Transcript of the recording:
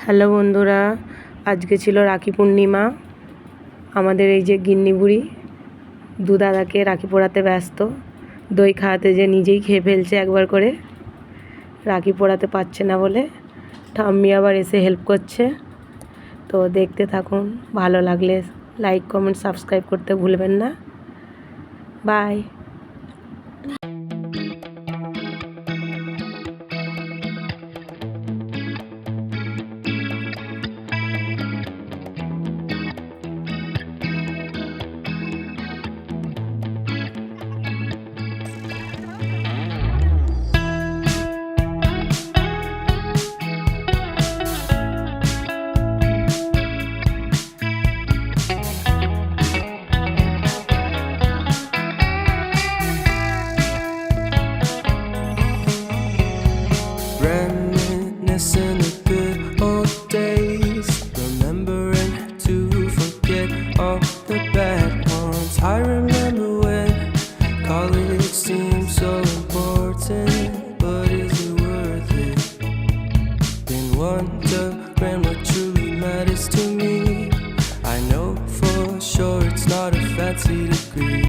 Hello বন্ধুরা, আজকে ছিল রাখি পূর্ণিমা। আমাদের এই যে গিন্নি বুড়ি দু দাদাকে রাখি পরাতে ব্যস্ত। দই খাওয়াতে যে নিজেই খেয়ে ফেলছে একবার করে, রাখি পরাতে পারছে না বলে। ঠাম্মি আবার এসে হেল্প করছে। তো দেখতে থাকুন, ভালো লাগলে লাইক কমেন্ট সাবস্ক্রাইব করতে ভুলবেন না। By. Reminiscing the good old days, remembering to forget all the